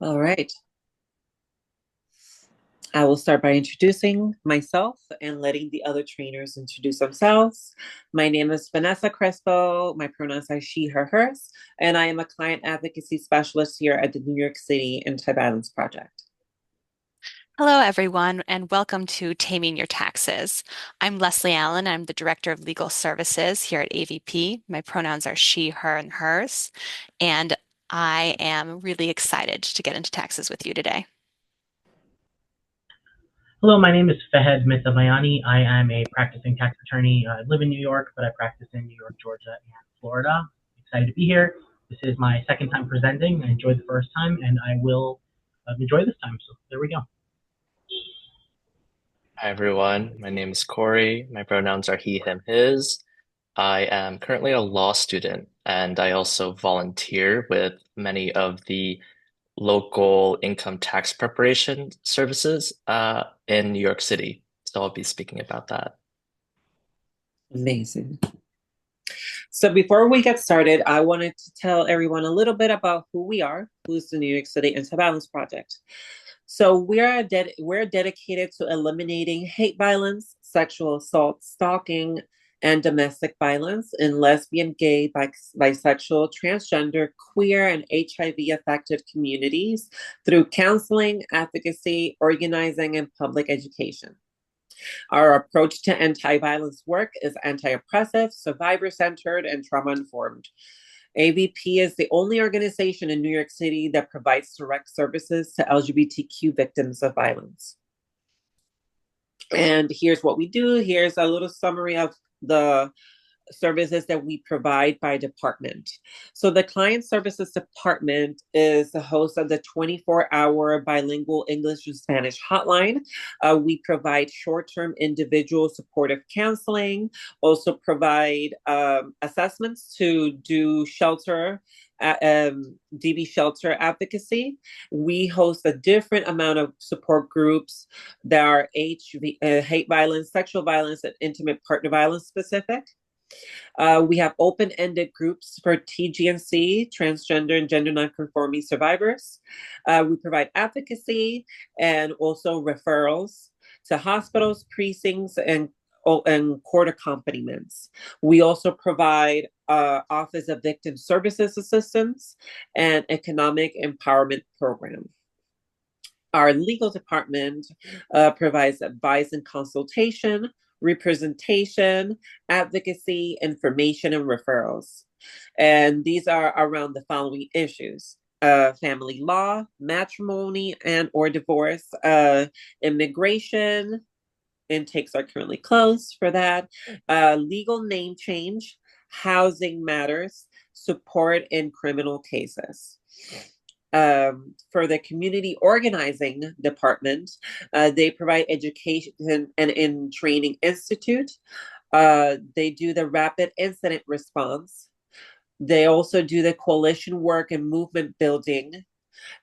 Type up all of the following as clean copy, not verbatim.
All right. I will start by introducing myself and letting the other trainers introduce themselves. My name is Vanessa Crespo. My pronouns are she, her, hers, and I am a client advocacy specialist here at the New York City Anti-Violence Project. Hello, everyone, and welcome to Taming Your Taxes. I'm Leslie Allen. I'm the Director of Legal Services here at AVP. My pronouns are she, her, and hers, and I am really excited to get into taxes with you today. Hello, my name is Fahed Mitabayani. I am a practicing tax attorney. I live in New York, but I practice in New York, Georgia, and Florida. Excited to be here. This is my second time presenting. I enjoyed the first time, and I will enjoy this time. So there we go. Hi everyone, my name is Corey. My pronouns are he, him, his. I am currently a law student and I also volunteer with many of the local income tax preparation services in New York City. So I'll be speaking about that. Amazing. So before we get started, I wanted to tell everyone a little bit about who we are, who's the New York City Anti-Violence Project. So we're dedicated to eliminating hate violence, sexual assault, stalking, and domestic violence in lesbian, gay, bisexual, transgender, queer, and HIV affected communities through counseling, advocacy, organizing, and public education. Our approach to anti-violence work is anti-oppressive, survivor-centered, and trauma-informed. AVP is the only organization in New York City that provides direct services to LGBTQ victims of violence. And here's what we do. Here's a little summary of the services that we provide by department. So the client services department is the host of the 24-hour bilingual English and Spanish hotline. We provide short-term individual supportive counseling, also provide assessments to do DV shelter advocacy. We host a different amount of support groups that are hate violence, sexual violence, and intimate partner violence specific. We have open-ended groups for TGNC, transgender and gender nonconforming survivors. We provide advocacy and also referrals to hospitals, precincts, and court accompaniments. We also provide Office of Victim Services Assistance and Economic Empowerment Program. Our legal department provides advice and consultation, representation, advocacy, information, and referrals. And these are around the following issues. Family law, matrimony and or divorce, immigration, intakes are currently closed for that, legal name change, housing matters, support in criminal cases. For the community organizing department, they provide education and in training institute. They do the rapid incident response. They also do the coalition work and movement building,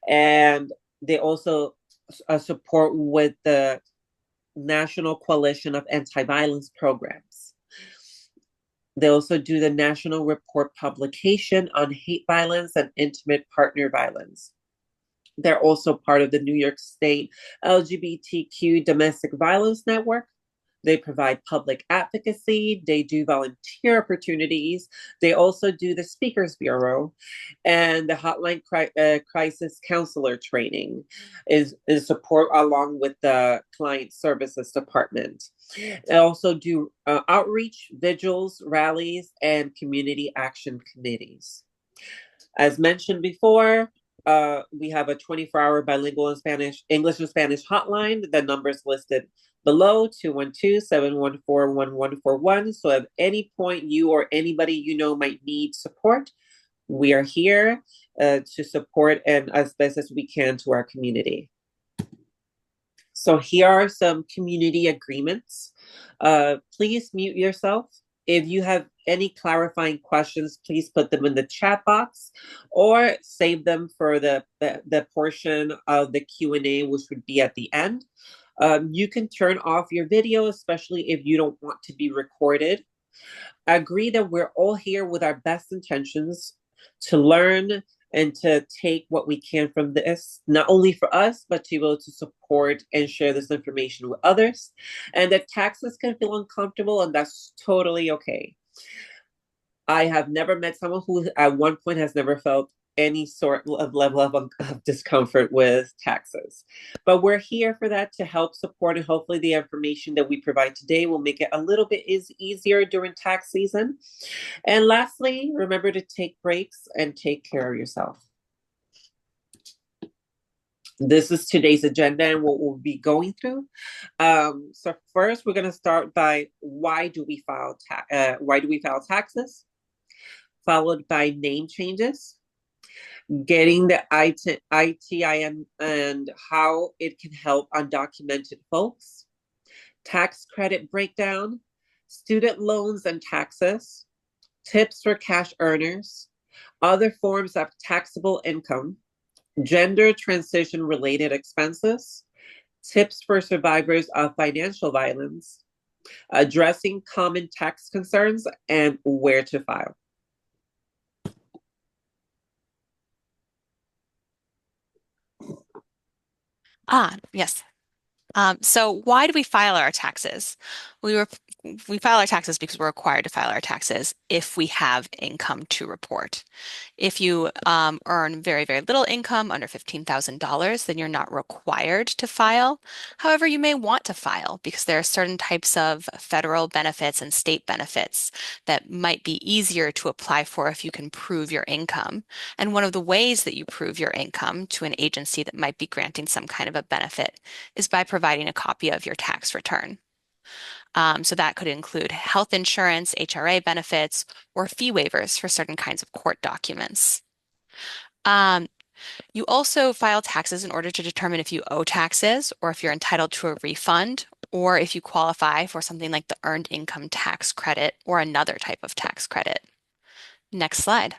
and they also support with the National Coalition of Anti-Violence Programs. They also do the national report publication on hate violence and intimate partner violence. They're also part of the New York State LGBTQ Domestic Violence Network. They provide public advocacy. They do volunteer opportunities. They also do the Speakers Bureau and the Hotline Crisis Counselor training is support along with the Client Services Department. They also do outreach, vigils, rallies, and community action committees. As mentioned before, we have a 24-hour bilingual in Spanish, English and Spanish hotline. The number is listed below, 212-714-1141. So at any point you or anybody you know might need support, we are here to support and as best as we can to our community. So here are some community agreements. Please mute yourself. If you have any clarifying questions, please put them in the chat box or save them for the portion of the Q&A, which would be at the end. You can turn off your video, especially if you don't want to be recorded. Agree that we're all here with our best intentions to learn, and to take what we can from this, not only for us, but to be able to support and share this information with others. And that taxes can feel uncomfortable, and that's totally okay. I have never met someone who at one point has never felt any sort of level of discomfort with taxes. But we're here for that to help support, and hopefully the information that we provide today will make it a little bit easier during tax season. And lastly, remember to take breaks and take care of yourself. This is today's agenda and what we'll be going through. So first, we're going to start by why do we file taxes? Followed by name changes, getting the ITIN and how it can help undocumented folks, tax credit breakdown, student loans and taxes, tips for cash earners, other forms of taxable income, gender transition related expenses, tips for survivors of financial violence, addressing common tax concerns, and where to file. Yes. So why do we file our taxes? We file our taxes because we're required to file our taxes if we have income to report. If you earn very, very little income, under $15,000, then you're not required to file. However, you may want to file because there are certain types of federal benefits and state benefits that might be easier to apply for if you can prove your income. And one of the ways that you prove your income to an agency that might be granting some kind of a benefit is by providing a copy of your tax return. So that could include health insurance, HRA benefits, or fee waivers for certain kinds of court documents. You also file taxes in order to determine if you owe taxes or if you're entitled to a refund or if you qualify for something like the Earned Income Tax Credit or another type of tax credit. Next slide.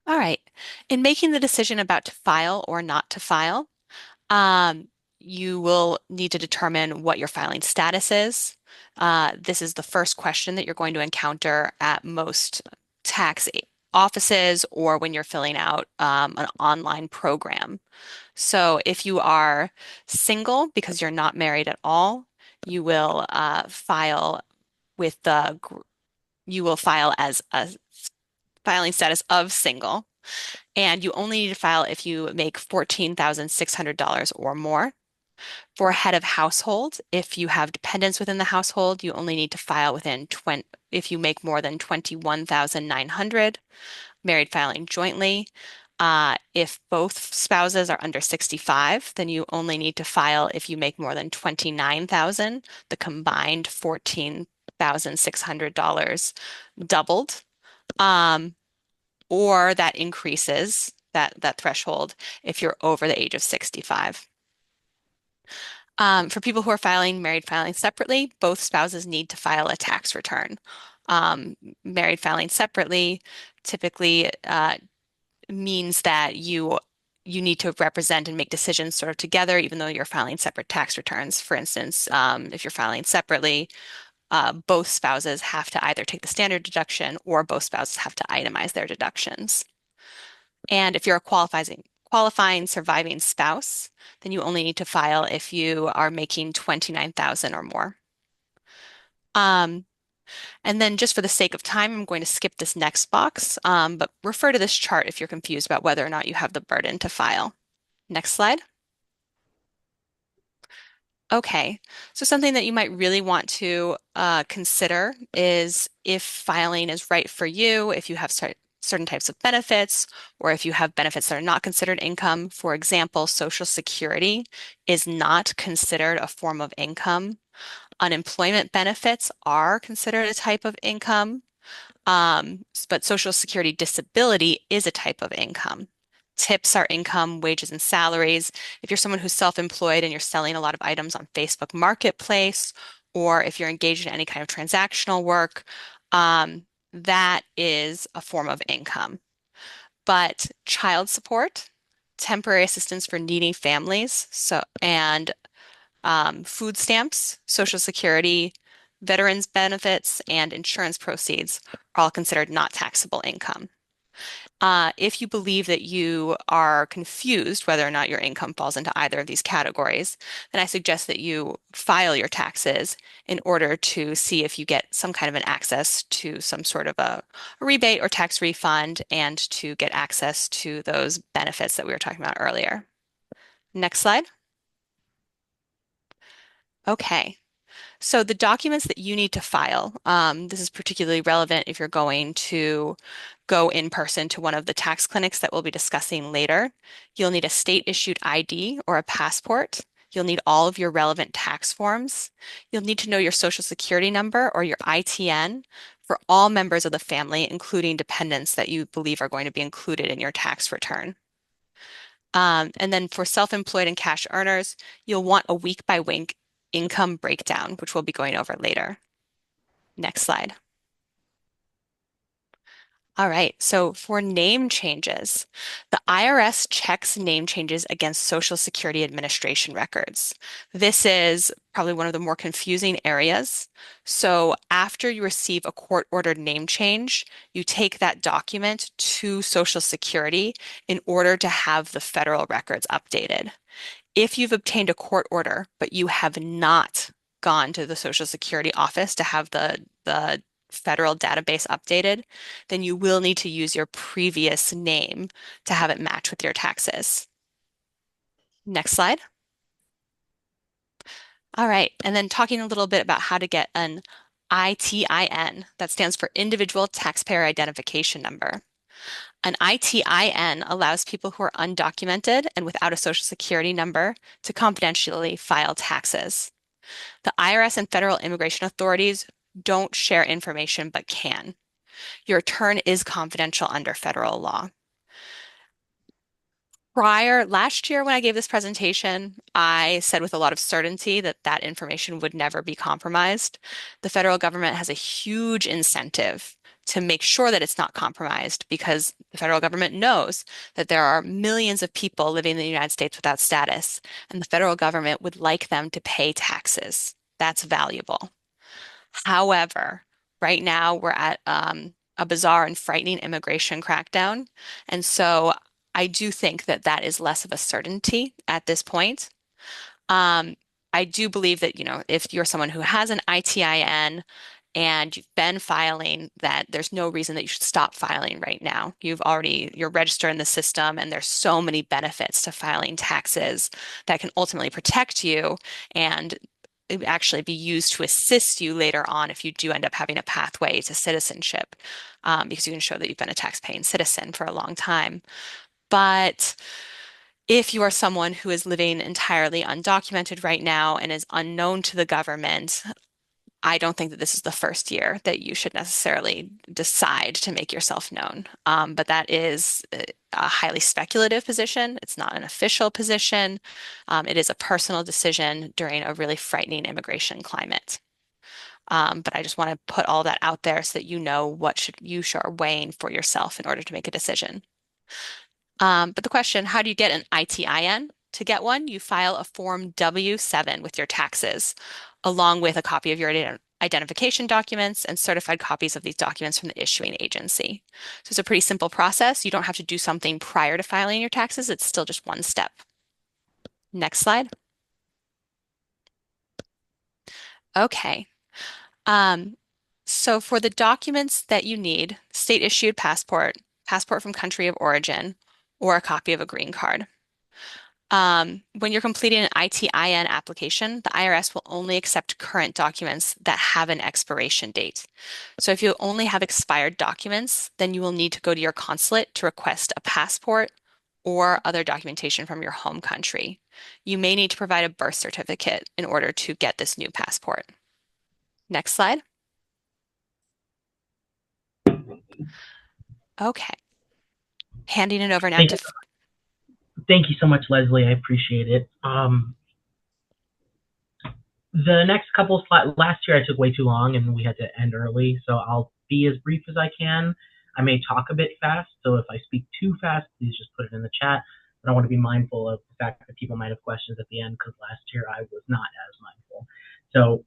All right. In making the decision about to file or not to file, you will need to determine what your filing status is. This is the first question that you're going to encounter at most tax offices or when you're filling out an online program. So if you are single because you're not married at all, you will file as a filing status of single, and you only need to file if you make $14,600 or more. For head of household, if you have dependents within the household, you only need to file if you make more than 21,900. Married filing jointly. If both spouses are under 65, then you only need to file if you make more than 29,000, the combined $14,600 doubled. Or that increases that threshold if you're over the age of 65. For people who are married filing separately, both spouses need to file a tax return. Married filing separately typically means that you need to represent and make decisions sort of together, even though you're filing separate tax returns. For instance, if you're filing separately, both spouses have to either take the standard deduction or both spouses have to itemize their deductions. And if you're a qualifying surviving spouse, then you only need to file if you are making 29,000 or more. And then just for the sake of time, I'm going to skip this next box, but refer to this chart if you're confused about whether or not you have the burden to file. Next slide. Okay, so something that you might really want to consider is if filing is right for you, if you have certain types of benefits, or if you have benefits that are not considered income. For example, Social Security is not considered a form of income. Unemployment benefits are considered a type of income, but Social Security disability is a type of income. Tips are income, wages, and salaries. If you're someone who's self-employed and you're selling a lot of items on Facebook Marketplace, or if you're engaged in any kind of transactional work, that is a form of income. But child support, temporary assistance for needy families, and food stamps, Social Security, veterans benefits, and insurance proceeds are all considered not taxable income. If you believe that you are confused whether or not your income falls into either of these categories, then I suggest that you file your taxes in order to see if you get some kind of an access to some sort of a rebate or tax refund and to get access to those benefits that we were talking about earlier. Next slide. Okay. So the documents that you need to file, this is particularly relevant if you're going to go in person to one of the tax clinics that we'll be discussing later. You'll need a state-issued ID or a passport. You'll need all of your relevant tax forms. You'll need to know your Social Security number or your ITN for all members of the family, including dependents that you believe are going to be included in your tax return. And then for self-employed and cash earners, you'll want a week-by-week income breakdown, which we'll be going over later. Next slide. All right, so for name changes, the IRS checks name changes against Social Security Administration records. This is probably one of the more confusing areas. So after you receive a court-ordered name change, you take that document to Social Security in order to have the federal records updated. If you've obtained a court order, but you have not gone to the Social Security office to have the federal database updated, then you will need to use your previous name to have it match with your taxes. Next slide. All right, and then talking a little bit about how to get an ITIN, that stands for Individual Taxpayer Identification Number. An ITIN allows people who are undocumented and without a Social Security number to confidentially file taxes. The IRS and federal immigration authorities don't share information but can. Your return is confidential under federal law. Last year when I gave this presentation, I said with a lot of certainty that that information would never be compromised. The federal government has a huge incentive to make sure that it's not compromised because the federal government knows that there are millions of people living in the United States without status, and the federal government would like them to pay taxes. That's valuable. However, right now we're at a bizarre and frightening immigration crackdown. And so I do think that that is less of a certainty at this point. Um, I do believe that, if you're someone who has an ITIN and you've been filing, that there's no reason that you should stop filing right now. You're registered in the system, and there's so many benefits to filing taxes that can ultimately protect you and it would actually be used to assist you later on if you do end up having a pathway to citizenship, because you can show that you've been a tax-paying citizen for a long time. But if you are someone who is living entirely undocumented right now and is unknown to the government, I don't think that this is the first year that you should necessarily decide to make yourself known. But that is a highly speculative position. It's not an official position. It is a personal decision during a really frightening immigration climate. But I just want to put all that out there so that you know what you are weighing for yourself in order to make a decision. But the question, how do you get an ITIN? To get one, you file a Form W-7 with your taxes, along with a copy of your identification documents and certified copies of these documents from the issuing agency. So it's a pretty simple process. You don't have to do something prior to filing your taxes. It's still just one step. Next slide. Okay. So for the documents that you need, state-issued passport, passport from country of origin, or a copy of a green card. When you're completing an ITIN application, the IRS will only accept current documents that have an expiration date. So if you only have expired documents, then you will need to go to your consulate to request a passport or other documentation from your home country. You may need to provide a birth certificate in order to get this new passport. Next slide. Okay. Handing it over now to... Thank you so much, Leslie. I appreciate it. The next couple slides, last year I took way too long and we had to end early, so I'll be as brief as I can. I may talk a bit fast, so if I speak too fast, please just put it in the chat. But I want to be mindful of the fact that people might have questions at the end because last year I was not as mindful. So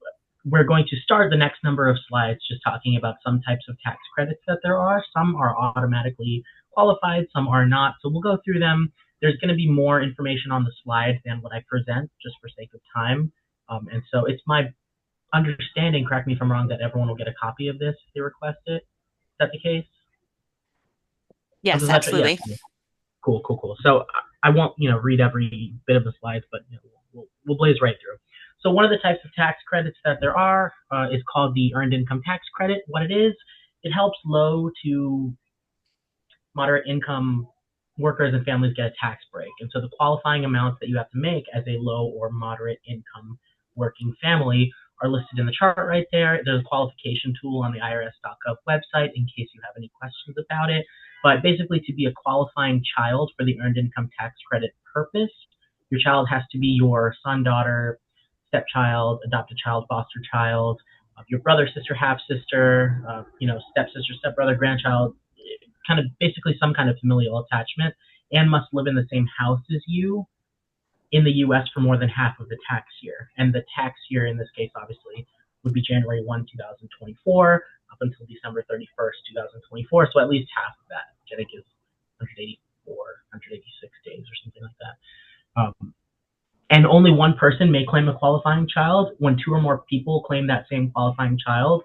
we're going to start the next number of slides just talking about some types of tax credits that there are. Some are automatically qualified, some are not. So we'll go through them. There's going to be more information on the slide than what I present, just for sake of time. And so it's my understanding, correct me if I'm wrong, that everyone will get a copy of this if they request it. Is that the case? Yes, absolutely. Yeah. Cool. So I won't, read every bit of the slides, but we'll blaze right through. So one of the types of tax credits that there are is called the Earned Income Tax Credit. What it is, it helps low to moderate income workers and families get a tax break. And so the qualifying amounts that you have to make as a low or moderate income working family are listed in the chart right there. There's a qualification tool on the irs.gov website in case you have any questions about it. But basically, to be a qualifying child for the Earned Income Tax Credit purpose, your child has to be your son, daughter, stepchild, adopted child, foster child, your brother, sister, half sister, stepsister, stepbrother, grandchild, kind of basically some kind of familial attachment, and must live in the same house as you in the U.S. for more than half of the tax year. And the tax year in this case, obviously, would be January 1, 2024, up until December 31st, 2024. So at least half of that, which I think is 186 days or something like that. And only one person may claim a qualifying child. When two or more people claim that same qualifying child,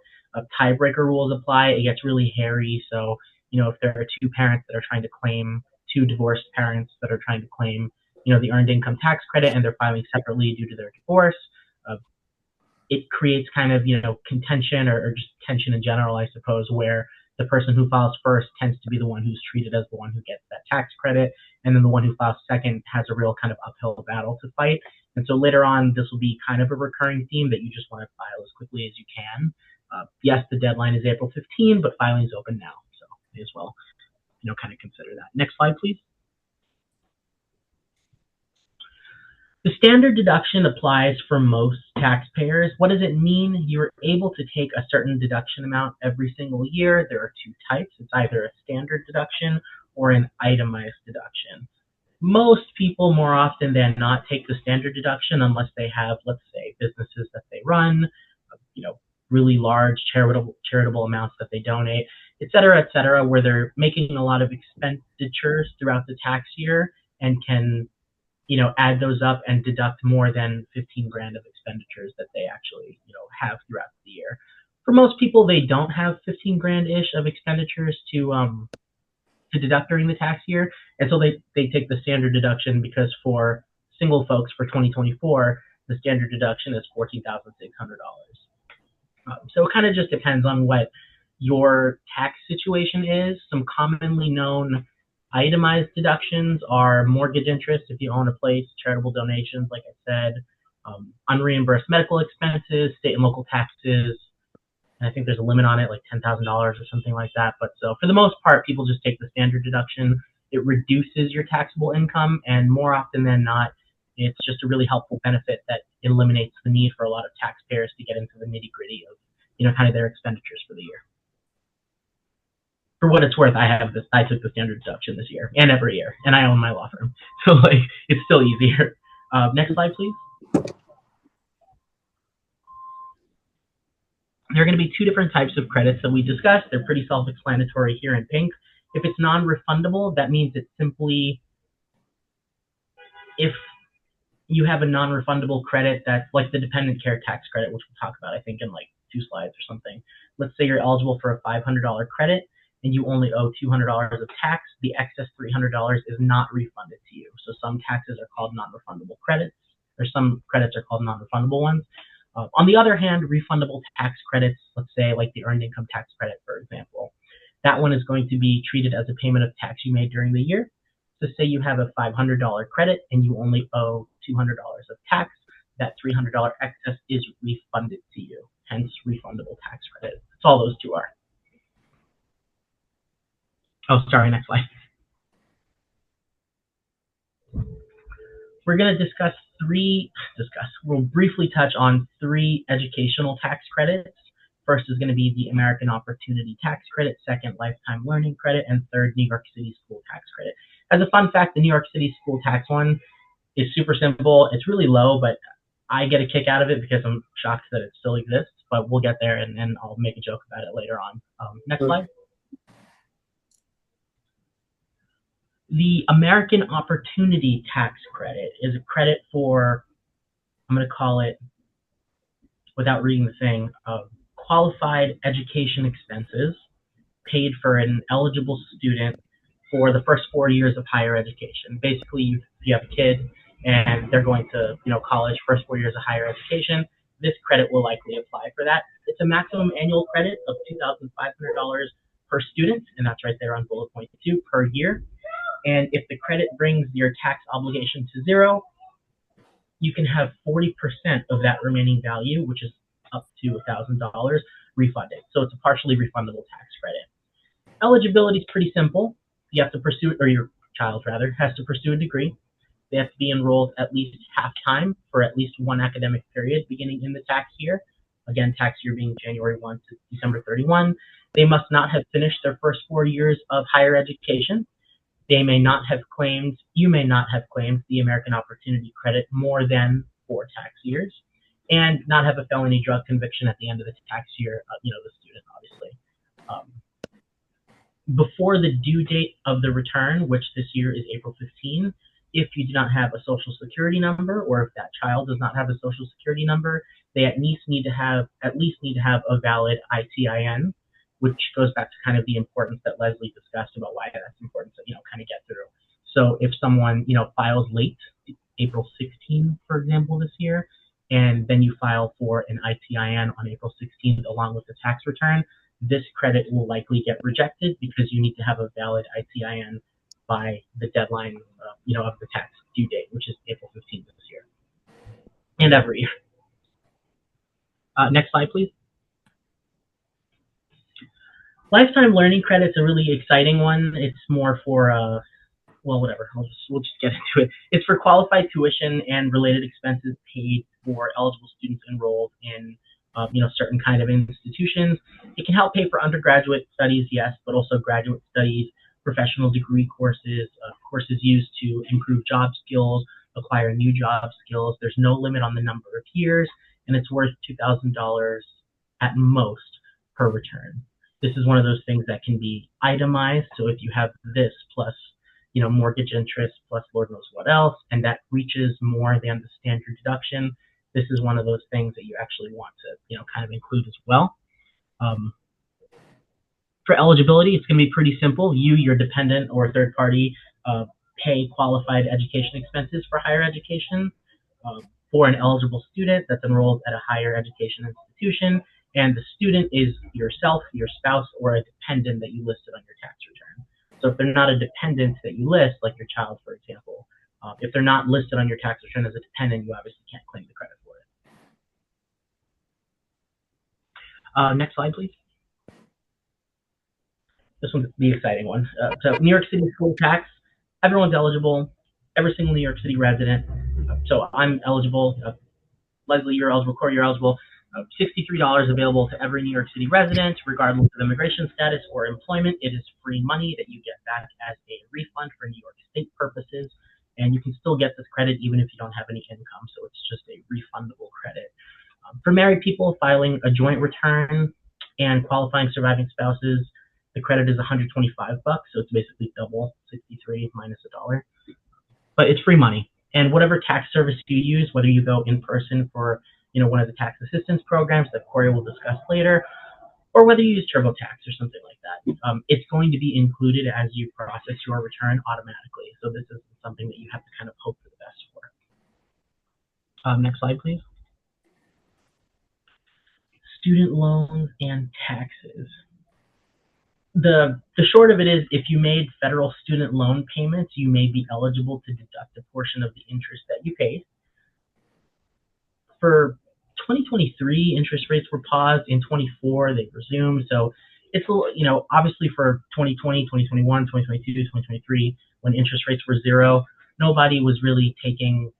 tiebreaker rules apply. It gets really hairy. So, if there are two parents that are trying to claim, two divorced parents that are trying to claim, the Earned Income Tax Credit, and they're filing separately due to their divorce, it creates kind of, contention or just tension in general, I suppose, where the person who files first tends to be the one who's treated as the one who gets that tax credit, and then the one who files second has a real kind of uphill battle to fight. And so later on, this will be kind of a recurring theme that you just want to file as quickly as you can. Yes, the deadline is April 15, but filing is open now, so may as well, kind of consider that. Next slide, please. The standard deduction applies for most taxpayers. What does it mean? You're able to take a certain deduction amount every single year. There are two types. It's either a standard deduction or an itemized deduction. Most people, more often than not, take the standard deduction unless they have, let's say, businesses that they run, really large charitable amounts that they donate, et cetera, where they're making a lot of expenditures throughout the tax year and can add those up and deduct more than 15 grand of expenditures that they actually, have throughout the year. For most people, they don't have 15 grand-ish of expenditures to deduct during the tax year. And so they take the standard deduction because for single folks for 2024, the standard deduction is $14,600. So it kind of just depends on what your tax situation is. Some commonly known itemized deductions are mortgage interest if you own a place, charitable donations, like I said, unreimbursed medical expenses, state and local taxes, and I think there's a limit on it, like $10,000 or something like that. But so for the most part, people just take the standard deduction. It reduces your taxable income, and more often than not, it's just a really helpful benefit that eliminates the need for a lot of taxpayers to get into the nitty-gritty of, kind of their expenditures for the year. For what it's worth, I took the standard deduction this year and every year, and I own my law firm. So it's still easier. Next slide, please. There are going to be two different types of credits that we discussed. They're pretty self-explanatory here in pink. If it's non-refundable, that means it's simply if you have a non-refundable credit that's like the dependent care tax credit, which we'll talk about, I think, in like 2 slides or something. Let's say you're eligible for a $500 credit and you only owe $200 of tax. The excess $300 is not refunded to you. So some taxes are called non-refundable credits, or some credits are called non-refundable ones. On the other hand, refundable tax credits, let's say like the Earned Income Tax Credit, for example, that one is going to be treated as a payment of tax you made during the year. So say you have a $500 credit and you only owe $200 of tax, that $300 excess is refunded to you, hence refundable tax credit. That's all those two are. Oh, sorry, next slide. We're going to we'll briefly touch on 3 educational tax credits. First is going to be the American Opportunity Tax Credit, second, Lifetime Learning Credit, and third, New York City School Tax Credit. As a fun fact, the New York City School Tax one is super simple. It's really low, but I get a kick out of it because I'm shocked that it still exists, but we'll get there, and I'll make a joke about it later on. Next slide. The American Opportunity Tax Credit is a credit for, I'm going to call it, without reading the thing, qualified education expenses paid for an eligible student for the first 4 years of higher education. Basically, if you have a kid and they're going to, college, first 4 years of higher education, this credit will likely apply for that. It's a maximum annual credit of $2,500 per student, and that's right there on bullet point 2 per year. And if the credit brings your tax obligation to zero, you can have 40% of that remaining value, which is up to $1,000, refunded. So it's a partially refundable tax credit. Eligibility is pretty simple. You have to pursue, or your child rather, has to pursue a degree. They have to be enrolled at least half-time for at least one academic period beginning in the tax year. Again, tax year being January 1 to December 31. They must not have finished their first 4 years of higher education. They may not have claimed, you may not have claimed the American Opportunity Credit more than 4 tax years, and not have a felony drug conviction at the end of the tax year, the student, obviously. Before the due date of the return, which this year is April 15, if you do not have a social security number, or if that child does not have a social security number, they at least need to have a valid ITIN, which goes back to kind of the importance that Leslie discussed about why that's important to, kind of get through. So if someone, files late, April 16, for example, this year, and then you file for an ITIN on April 16th along with the tax return, this credit will likely get rejected because you need to have a valid ITIN by the deadline, of the tax due date, which is April 15th this year, and every year. Next slide, please. Lifetime learning credit's a really exciting one. It's more for, whatever. We'll just get into it. It's for qualified tuition and related expenses paid for eligible students enrolled in, certain kind of institutions. It can help pay for undergraduate studies, yes, but also graduate studies, professional degree courses, courses used to improve job skills, acquire new job skills. There's no limit on the number of years, and it's worth $2,000 at most per return. This is one of those things that can be itemized. So if you have this plus, mortgage interest plus Lord knows what else, and that reaches more than the standard deduction, this is one of those things that you actually want to, kind of include as well. For eligibility, it's going to be pretty simple. You, your dependent, or third party pay qualified education expenses for higher education for an eligible student that's enrolled at a higher education institution, and the student is yourself, your spouse, or a dependent that you listed on your tax return. So if they're not a dependent that you list, like your child, for example, if they're not listed on your tax return as a dependent, you obviously can't claim the credit for it. Next slide, please. This one's the exciting one. So New York City school tax, everyone's eligible, every single New York City resident. So I'm eligible, Leslie, you're eligible, Corey, you're eligible. $63 available to every New York City resident, regardless of immigration status or employment. It is free money that you get back as a refund for New York State purposes, and you can still get this credit even if you don't have any income, so it's just a refundable credit. For married people filing a joint return and qualifying surviving spouses, the credit is $125, so it's basically double, 63 minus $1. But it's free money, and whatever tax service you use, whether you go in person for one of the tax assistance programs that Corey will discuss later, or whether you use TurboTax or something like that, it's going to be included as you process your return automatically. So this is something that you have to kind of hope for the best for. Next slide, please. Student loans and taxes. The short of it is, if you made federal student loan payments, you may be eligible to deduct a portion of the interest that you paid. For 2023, interest rates were paused. In 24, they resumed. So it's, obviously for 2020, 2021, 2022, 2023, when interest rates were zero, nobody was really taking,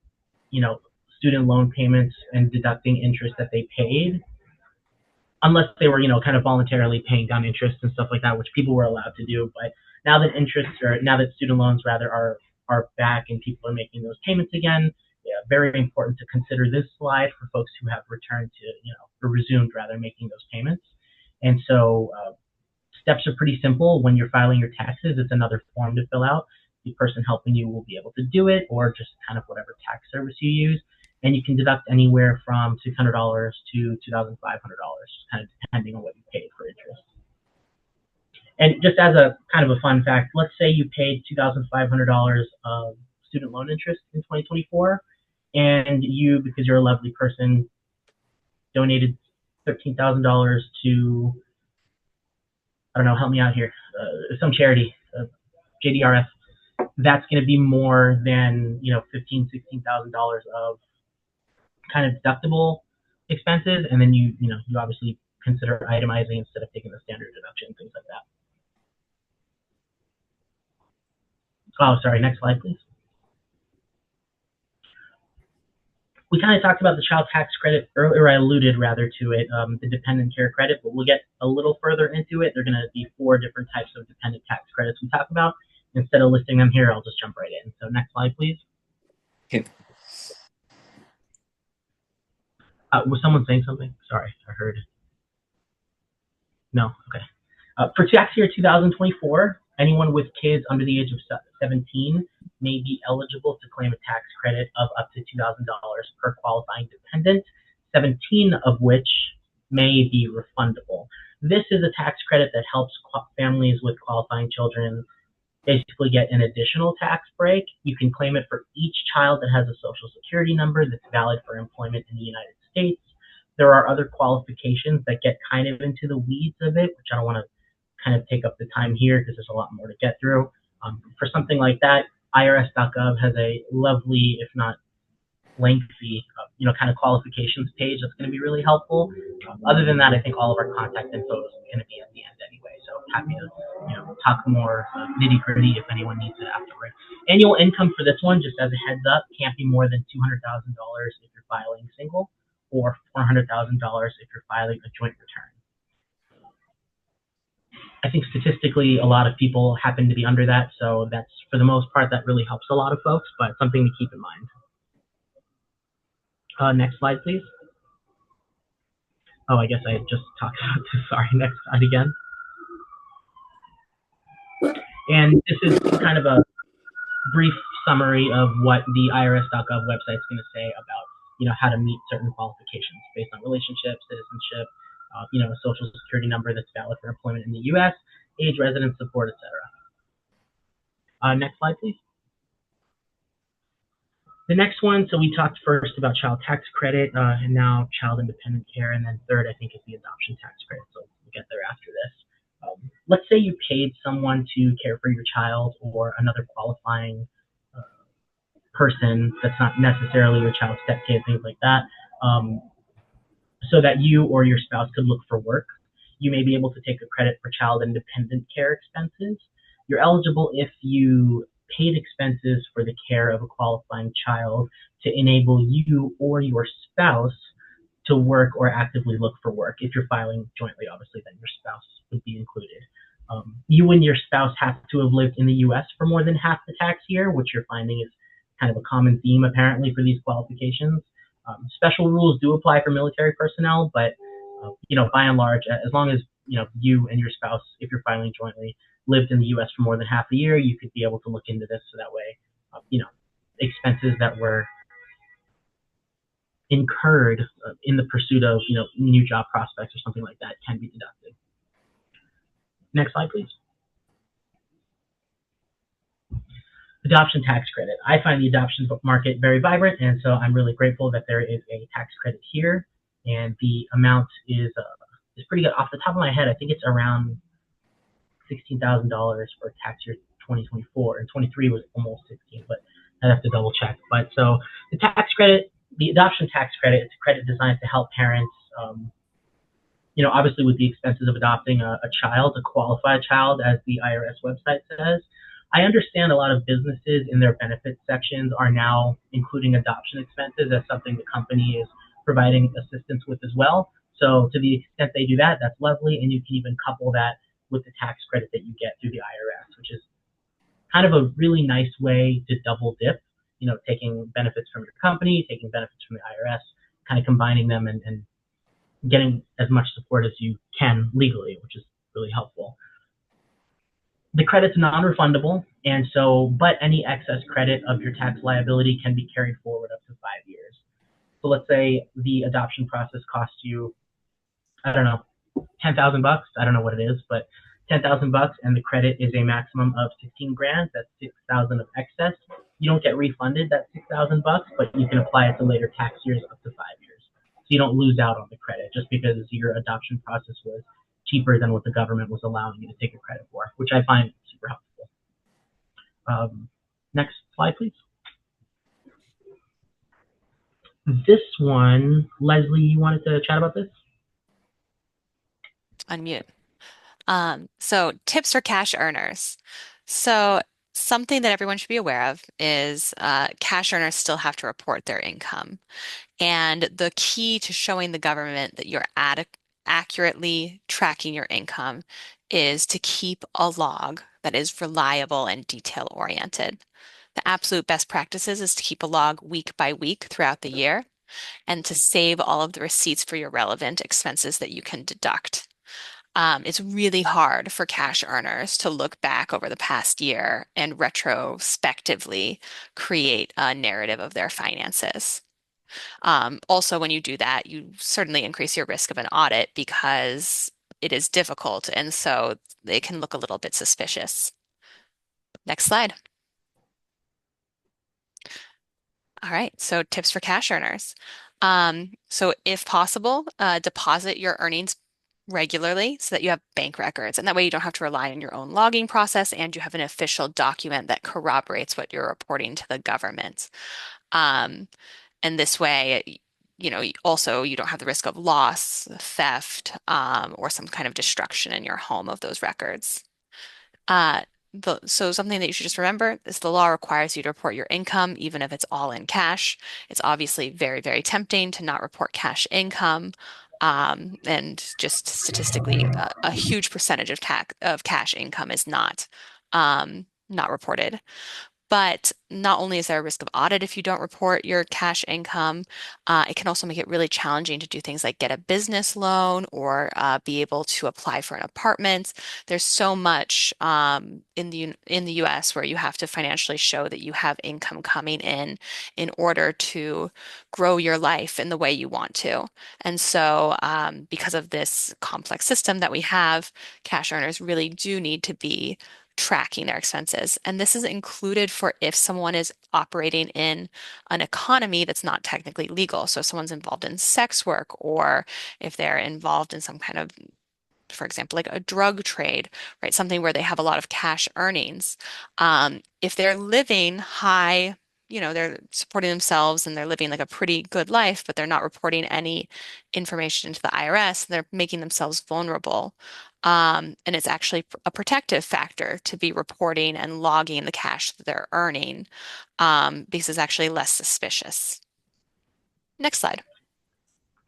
student loan payments and deducting interest that they paid, unless they were, kind of voluntarily paying down interest and stuff like that, which people were allowed to do. But now that student loans rather are back and people are making those payments again, very important to consider this slide for folks who have returned to, or resumed rather, making those payments. And so steps are pretty simple. When you're filing your taxes, it's another form to fill out. The person helping you will be able to do it, or just kind of whatever tax service you use. And you can deduct anywhere from $600 to $2,500, kind of depending on what you paid for interest. And just as a kind of a fun fact, let's say you paid $2,500 of student loan interest in 2024, and you, because you're a lovely person, donated $13,000 to, I don't know, help me out here, some charity, JDRF. That's going to be more than, $15,000, $16,000 of kind of deductible expenses, and then you obviously consider itemizing instead of taking the standard deduction, things like that. Oh, sorry, next slide, please. We kind of talked about the child tax credit earlier, I alluded rather to it, the dependent care credit, but we'll get a little further into it. There are going to be 4 different types of dependent tax credits we talk about. Instead of listing them here, I'll just jump right in. So next slide, please. Okay. Was someone saying something? Sorry, I heard. No, okay. For tax year 2024, anyone with kids under the age of 17 may be eligible to claim a tax credit of up to $2,000 per qualifying dependent, 17 of which may be refundable. This is a tax credit that helps families with qualifying children basically get an additional tax break. You can claim it for each child that has a social security number that's valid for employment in the United States. There are other qualifications that get kind of into the weeds of it, which I don't want to kind of take up the time here because there's a lot more to get through. For something like that, irs.gov has a lovely, if not lengthy, kind of qualifications page that's going to be really helpful. Other than that, I think all of our contact info is going to be at the end anyway. So happy to, talk more nitty gritty if anyone needs it afterward. Annual income for this one, just as a heads up, can't be more than $200,000 if you're filing single, or $400,000 if you're filing a joint return. I think statistically, a lot of people happen to be under that, so that's, for the most part, that really helps a lot of folks, but something to keep in mind. Next slide, please. Oh, I guess I just talked about this. Sorry, next slide again. And this is kind of a brief summary of what the IRS.gov website is going to say about, how to meet certain qualifications based on relationship, citizenship, a social security number that's valid for employment in the U.S., age, residence support, etc. Next slide, please. The next one, so we talked first about child tax credit, and now child independent care, and then third, I think, is the adoption tax credit, so we'll get there after this. Let's say you paid someone to care for your child or another qualifying person that's not necessarily your child's stepkid, things like that, so that you or your spouse could look for work. You may be able to take a credit for child independent care expenses. You're eligible if you paid expenses for the care of a qualifying child to enable you or your spouse to work or actively look for work. If you're filing jointly, obviously, then your spouse would be included. You and your spouse have to have lived in the U.S. for more than half the tax year, which you're finding is kind of a common theme, apparently, for these qualifications. Special rules do apply for military personnel, but, by and large, as long as, you and your spouse, if you're filing jointly, lived in the U.S. for more than half a year, you could be able to look into this so that way, expenses that were incurred in the pursuit of, new job prospects or something like that can be deducted. Next slide, please. Adoption tax credit. I find the adoption market very vibrant, and so I'm really grateful that there is a tax credit here, and the amount is pretty good. Off the top of my head, I think it's around $16,000 for tax year 2024, and 23 was almost 16, but I'd have to double check. But so the tax credit, the adoption tax credit, it's a credit designed to help parents, obviously with the expenses of adopting a child, a qualified child, as the IRS website says. I understand a lot of businesses in their benefits sections are now including adoption expenses as something the company is providing assistance with as well. So to the extent they do that, that's lovely, and you can even couple that with the tax credit that you get through the IRS, which is kind of a really nice way to double dip taking benefits from your company, taking benefits from the IRS, kind of combining them and getting as much support as you can legally, which is really helpful. The credit's non-refundable, and but any excess credit of your tax liability can be carried forward up to 5 years. So let's say the adoption process costs you, I don't know, $10,000. I don't know what it is, but $10,000, and the credit is a maximum of 16 grand. That's 6,000 of excess. You don't get refunded that $6,000, but you can apply it to later tax years up to 5 years. So you don't lose out on the credit just because your adoption process was cheaper than what the government was allowing you to take a credit for, which I find super helpful. Next slide, please. This one, Leslie, you wanted to chat about this? Unmute. So tips for cash earners. So something that everyone should be aware of is cash earners still have to report their income. And the key to showing the government that you're accurately tracking your income is to keep a log that is reliable and detail oriented. The absolute best practices is to keep a log week by week throughout the year and to save all of the receipts for your relevant expenses that you can deduct. It's really hard for cash earners to look back over the past year and retrospectively create a narrative of their finances. Also, when you do that, you certainly increase your risk of an audit because it is difficult, and so it can look a little bit suspicious. Next slide. All right, so tips for cash earners. So if possible, deposit your earnings regularly so that you have bank records, and that way you don't have to rely on your own logging process and you have an official document that corroborates what you're reporting to the government. And this way, also you don't have the risk of loss, theft, or some kind of destruction in your home of those records. So something that you should just remember is the law requires you to report your income, even if it's all in cash. It's obviously very, very tempting to not report cash income. And just statistically, a huge percentage of cash income is not reported. But not only is there a risk of audit if you don't report your cash income, it can also make it really challenging to do things like get a business loan or be able to apply for an apartment. There's so much in the U.S. where you have to financially show that you have income coming in order to grow your life in the way you want to. And so, because of this complex system that we have, cash earners really do need to be tracking their expenses. And this is included for if someone is operating in an economy that's not technically legal. So if someone's involved in sex work or if they're involved in some kind of, for example, like a drug trade, right? Something where they have a lot of cash earnings. If they're living high, they're supporting themselves and they're living like a pretty good life, but they're not reporting any information to the IRS, they're making themselves vulnerable. And it's actually a protective factor to be reporting and logging the cash that they're earning, because it's actually less suspicious. Next slide.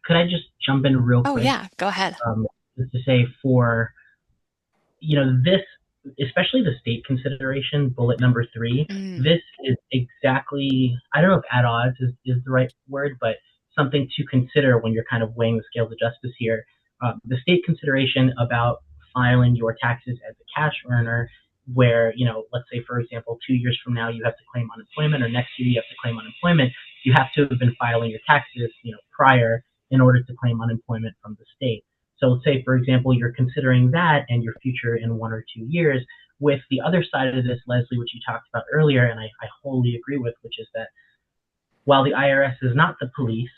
Could I just jump in real quick? Oh yeah, go ahead. Just to say this, especially the state consideration, bullet number 3, this is exactly, I don't know if at odds is the right word, but something to consider when you're kind of weighing the scales of justice here. The state consideration about filing your taxes as a cash earner, where, let's say, for example, 2 years from now, you have to claim unemployment, or next year you have to claim unemployment. You have to have been filing your taxes, prior in order to claim unemployment from the state. So let's say, for example, you're considering that and your future in 1 or 2 years. With the other side of this, Leslie, which you talked about earlier, and I wholly agree with, which is that while the IRS is not the police,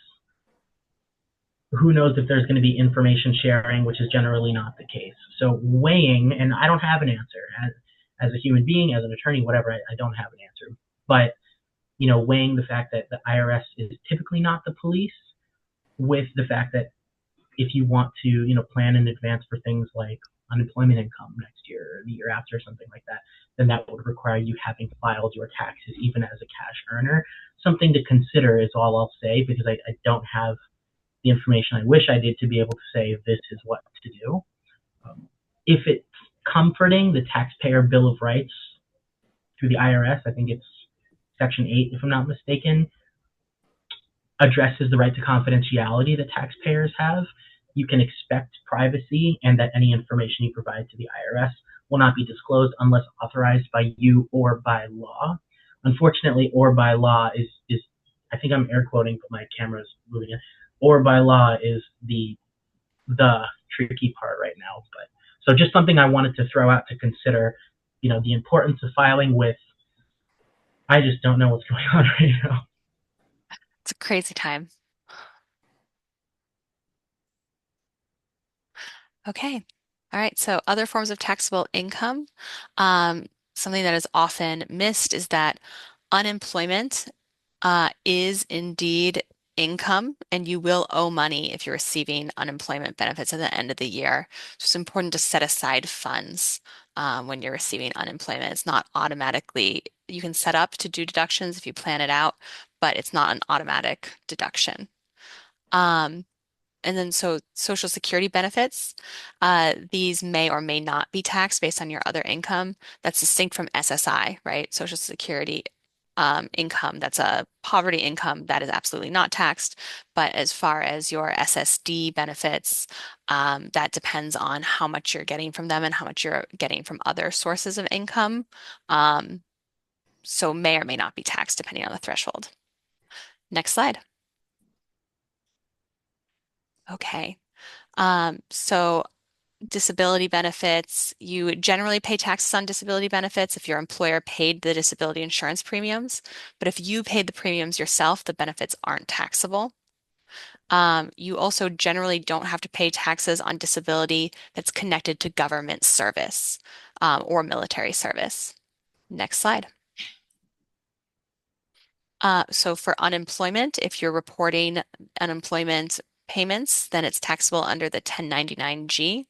who knows if there's going to be information sharing, which is generally not the case. So weighing, and I don't have an answer as a human being, as an attorney, whatever, I don't have an answer. But, weighing the fact that the IRS is typically not the police with the fact that if you want to, plan in advance for things like unemployment income next year or the year after or something like that, then that would require you having filed your taxes even as a cash earner. Something to consider is all I'll say, because I don't have the information I wish I did to be able to say this is what to do. If it's comforting the taxpayer bill of rights through the IRS, I think it's Section 8, if I'm not mistaken, addresses the right to confidentiality that taxpayers have. You can expect privacy and that any information you provide to the IRS will not be disclosed unless authorized by you or by law. Unfortunately, or by law is I think I'm air quoting, but my camera's moving in. Or by law is the tricky part right now. But so just something I wanted to throw out to consider, the importance of filing with. I just don't know what's going on right now. It's a crazy time. Okay. All right. So other forms of taxable income. Something that is often missed is that unemployment is indeed income, and you will owe money if you're receiving unemployment benefits at the end of the year. So it's important to set aside funds when you're receiving unemployment. It's not automatically, you can set up to do deductions if you plan it out, but it's not an automatic deduction. Um, and then so Social Security benefits, these may or may not be taxed based on your other income. That's distinct from SSI, right? Social Security income, that's a poverty income that is absolutely not taxed. But as far as your SSD benefits, that depends on how much you're getting from them and how much you're getting from other sources of income. Um, so may or may not be taxed depending on the threshold. Next slide. Okay. So disability benefits, you generally pay taxes on disability benefits if your employer paid the disability insurance premiums. But if you paid the premiums yourself, the benefits aren't taxable. You also generally don't have to pay taxes on disability that's connected to government service or military service. Next slide. So for unemployment, if you're reporting unemployment payments, then it's taxable under the 1099-G.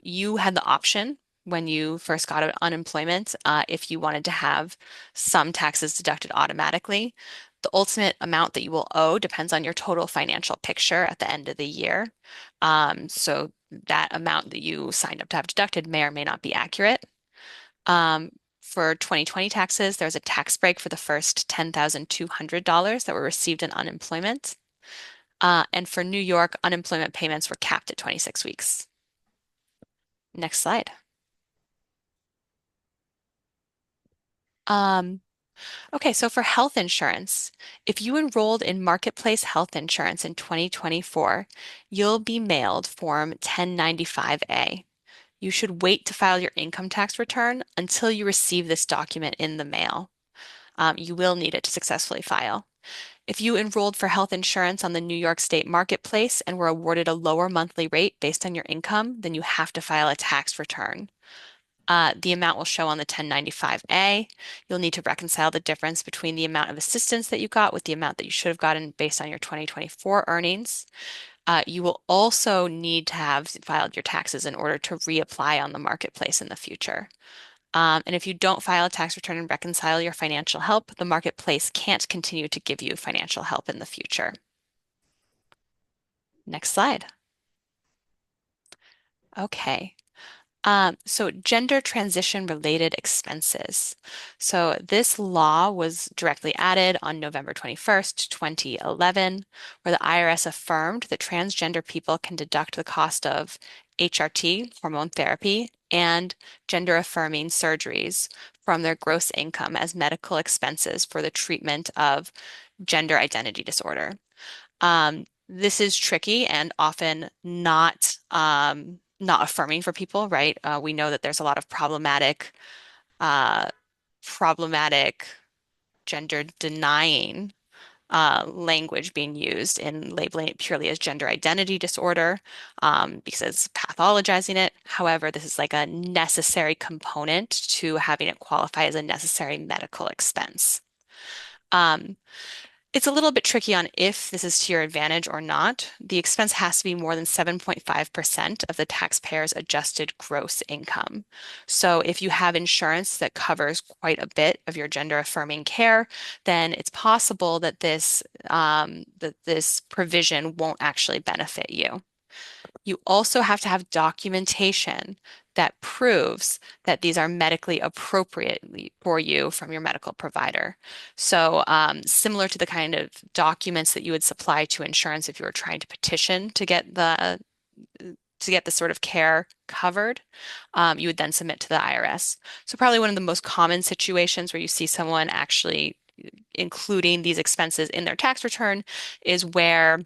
You had the option when you first got unemployment, if you wanted to have some taxes deducted automatically. The ultimate amount that you will owe depends on your total financial picture at the end of the year. So that amount that you signed up to have deducted may or may not be accurate. For 2020 taxes, there's a tax break for the first $10,200 that were received in unemployment. And for New York, unemployment payments were capped at 26 weeks. Next slide. Okay, so for health insurance, if you enrolled in Marketplace Health Insurance in 2024, you'll be mailed Form 1095-A. You should wait to file your income tax return until you receive this document in the mail. You will need it to successfully file. If you enrolled for health insurance on the New York State Marketplace and were awarded a lower monthly rate based on your income, then you have to file a tax return. The amount will show on the 1095-A. You'll need to reconcile the difference between the amount of assistance that you got with the amount that you should have gotten based on your 2024 earnings. You will also need to have filed your taxes in order to reapply on the marketplace in the future. And if you don't file a tax return and reconcile your financial help, the marketplace can't continue to give you financial help in the future. Next slide. Okay. So gender transition related expenses. So this law was directly added on November 21st, 2011, where the IRS affirmed that transgender people can deduct the cost of HRT, hormone therapy, and gender affirming surgeries from their gross income as medical expenses for the treatment of gender identity disorder. This is tricky and often not affirming for people, right? We know that there's a lot of uh, problematic gender denying language being used in labeling it purely as gender identity disorder because it's pathologizing it. However, this is like a necessary component to having it qualify as a necessary medical expense. Um, it's a little bit tricky on if this is to your advantage or not. The expense has to be more than 7.5% of the taxpayer's adjusted gross income. So if you have insurance that covers quite a bit of your gender affirming care, then it's possible that this provision won't actually benefit you. You also have to have documentation that proves that these are medically appropriate for you from your medical provider. So, similar to the kind of documents that you would supply to insurance if you were trying to petition to get this sort of care covered, you would then submit to the IRS. So probably one of the most common situations where you see someone actually including these expenses in their tax return is where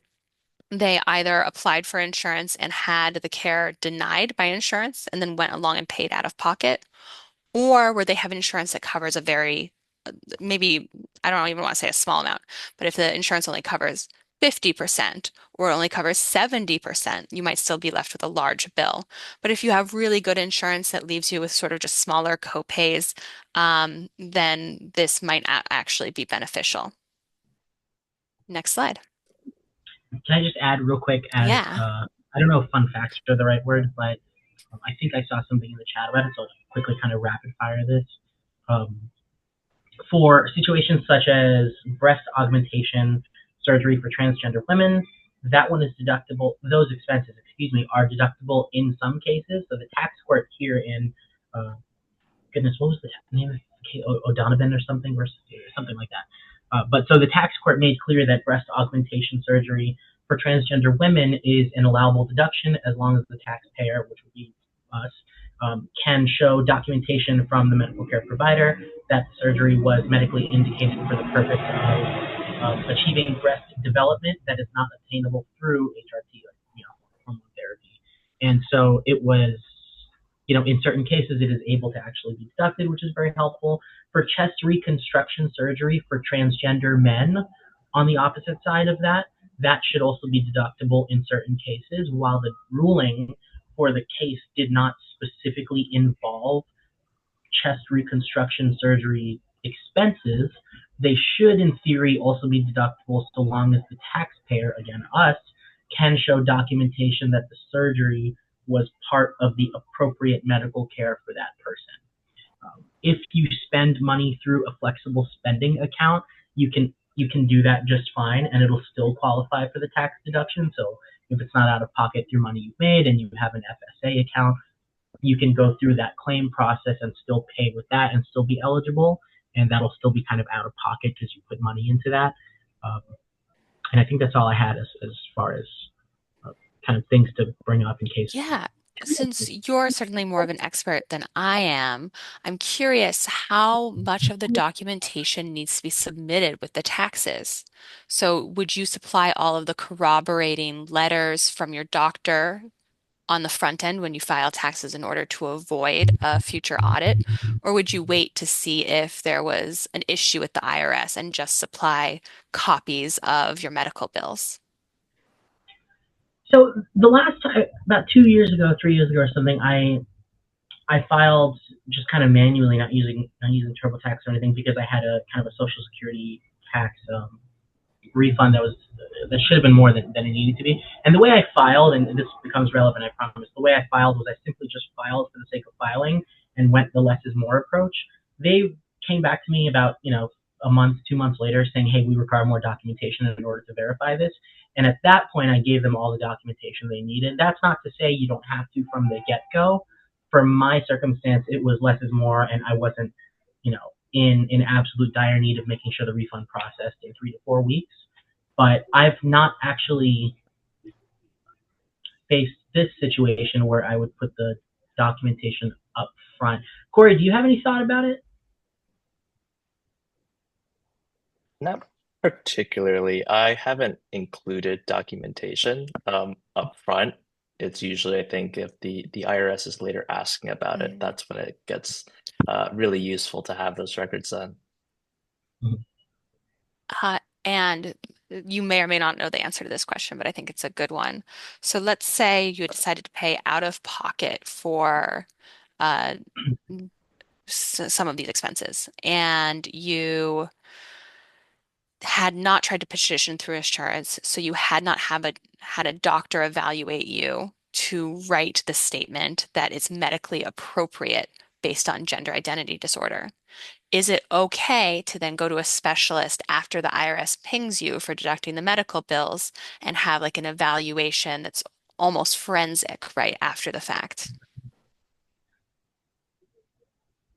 they either applied for insurance and had the care denied by insurance and then went along and paid out of pocket, or where they have insurance that covers a very, maybe, I don't even want to say a small amount, but if the insurance only covers 50% or only covers 70%, you might still be left with a large bill. But if you have really good insurance that leaves you with sort of just smaller co-pays, then this might actually be beneficial. Next slide. Can I just add real quick as Yeah. I don't know if fun facts are the right word, but I think I saw something in the chat about it, so I'll quickly kind of rapid fire this. Um, for situations such as breast augmentation surgery for transgender women, that one is deductible. Those expenses, excuse me, are deductible in some cases. So the tax court here in goodness, what was the name of it? O'Donovan or something like that. But so the tax court made clear that breast augmentation surgery for transgender women is an allowable deduction as long as the taxpayer, which would be us, can show documentation from the medical care provider that the surgery was medically indicated for the purpose of achieving breast development that is not attainable through HRT, hormone therapy. And so it was, in certain cases, it is able to actually be deducted, which is very helpful. For chest reconstruction surgery for transgender men, on the opposite side of that, that should also be deductible in certain cases. While the ruling for the case did not specifically involve chest reconstruction surgery expenses, they should, in theory, also be deductible so long as the taxpayer, again, us, can show documentation that the surgery was part of the appropriate medical care for that person. If you spend money through a flexible spending account, you can do that just fine, and it'll still qualify for the tax deduction. So if it's not out of pocket through money you've made and you have an FSA account, you can go through that claim process and still pay with that and still be eligible, and that'll still be kind of out of pocket because you put money into that. And I think that's all I had as far as kind of things to bring up in case. Yeah. Since you're certainly more of an expert than I am, I'm curious how much of the documentation needs to be submitted with the taxes. So, would you supply all of the corroborating letters from your doctor on the front end when you file taxes in order to avoid a future audit? Or would you wait to see if there was an issue with the IRS and just supply copies of your medical bills? So the last time, about 2 years ago, 3 years ago or something, I filed just kind of manually, not using TurboTax or anything, because I had a kind of a Social Security tax refund that should have been more than it needed to be. And the way I filed, and this becomes relevant, I promise, the way I filed was I simply just filed for the sake of filing and went the less is more approach. They came back to me about, a month, 2 months later saying, hey, we require more documentation in order to verify this. And at that point, I gave them all the documentation they needed. That's not to say you don't have to from the get-go. For my circumstance, it was less is more, and I wasn't, in absolute dire need of making sure the refund processed in 3 to 4 weeks. But I've not actually faced this situation where I would put the documentation up front. Corey, do you have any thought about it? Not particularly. I haven't included documentation up front. It's usually, I think, if the IRS is later asking about it, that's when it gets really useful to have those records then. And you may or may not know the answer to this question, but I think it's a good one. So let's say you decided to pay out of pocket for some of these expenses, and you had not tried to petition through insurance, so you had not had a doctor evaluate you to write the statement that it's medically appropriate based on gender identity disorder. Is it okay to then go to a specialist after the IRS pings you for deducting the medical bills and have like an evaluation that's almost forensic right after the fact?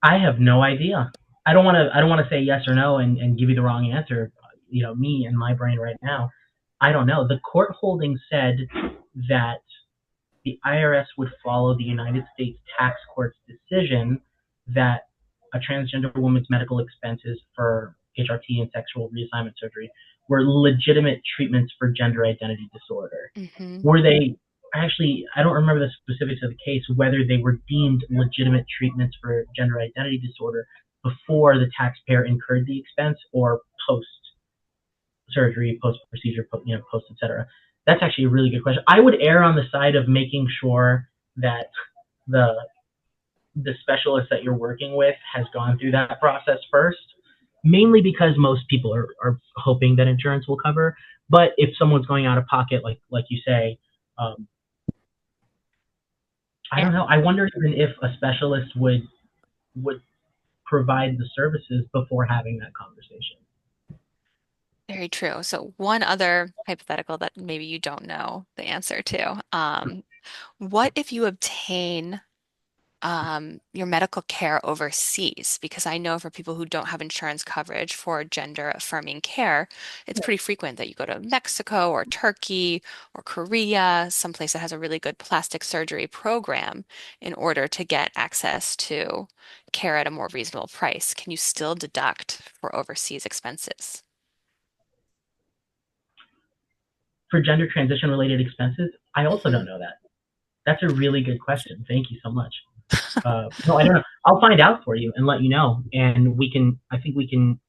I have no idea. I don't want to say yes or no and give you the wrong answer. You know, me and my brain right now, I don't know. The court holding said that the IRS would follow the United States Tax Court's decision that a transgender woman's medical expenses for HRT and sexual reassignment surgery were legitimate treatments for gender identity disorder. Hmm. Were they actually, I don't remember the specifics of the case, whether they were deemed legitimate treatments for gender identity disorder before the taxpayer incurred the expense or post surgery, post procedure, post etc. That's actually a really good question. I would err on the side of making sure that the the specialist that you're working with has gone through that process first, mainly because most people are hoping that insurance will cover. But if someone's going out of pocket, like you say, um, I don't And know. I wonder even if a specialist would provide the services before having that conversation. very true. So one other hypothetical that maybe you don't know the answer to. What if you obtain your medical care overseas? Because I know for people who don't have insurance coverage for gender affirming care, it's pretty frequent that you go to Mexico or Turkey or Korea, someplace that has a really good plastic surgery program in order to get access to care at a more reasonable price. Can you still deduct for overseas expenses? For gender transition related expenses, I also Hmm. don't know that. That's a really good question. Thank you so much. No, I don't know. I'll find out for you and let you know. And I think we can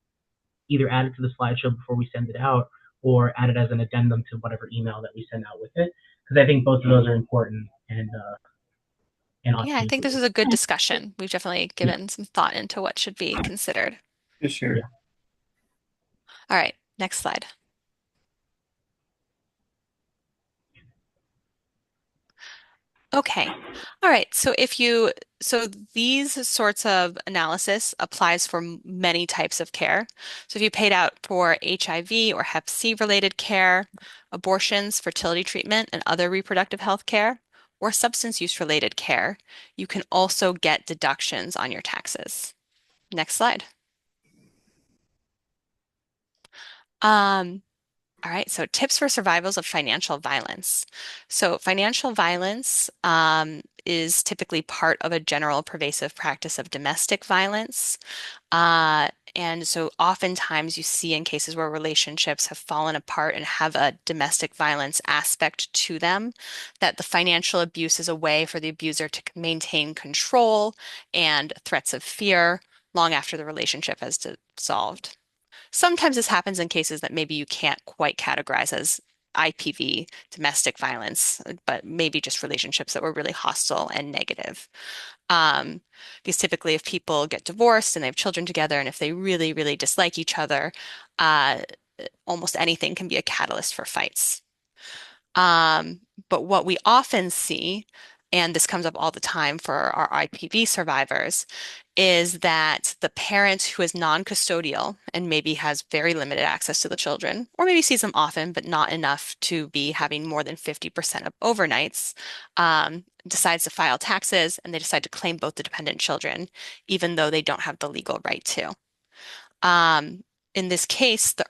either add it to the slideshow before we send it out or add it as an addendum to whatever email that we send out with it. Because I think both of those are important and ought to Yeah, be I think this included. is a good discussion. We've definitely Yeah, given some thought into what should be considered. For sure. yeah. All right, next slide. Okay. All right. So these sorts of analysis applies for many types of care. So if you paid out for HIV or Hep C related care, abortions, fertility treatment, and other reproductive health care, or substance use related care, you can also get deductions on your taxes. Next slide. Um, All right, so tips for survivals of financial violence. So financial violence is typically part of a general pervasive practice of domestic violence. And so oftentimes you see in cases where relationships have fallen apart and have a domestic violence aspect to them, that the financial abuse is a way for the abuser to maintain control and threats of fear long after the relationship has dissolved. Sometimes this happens in cases that maybe you can't quite categorize as IPV, domestic violence, but maybe just relationships that were really hostile and negative. Um, because typically, if people get divorced and they have children together, and if they really, really dislike each other, uh, almost anything can be a catalyst for fights. Um, but what we often see, and this comes up all the time for our IPV survivors, is that the parent who is non-custodial and maybe has very limited access to the children, or maybe sees them often, but not enough to be having more than 50% of overnights, decides to file taxes and they decide to claim both the dependent children, even though they don't have the legal right to. Um, in this case, the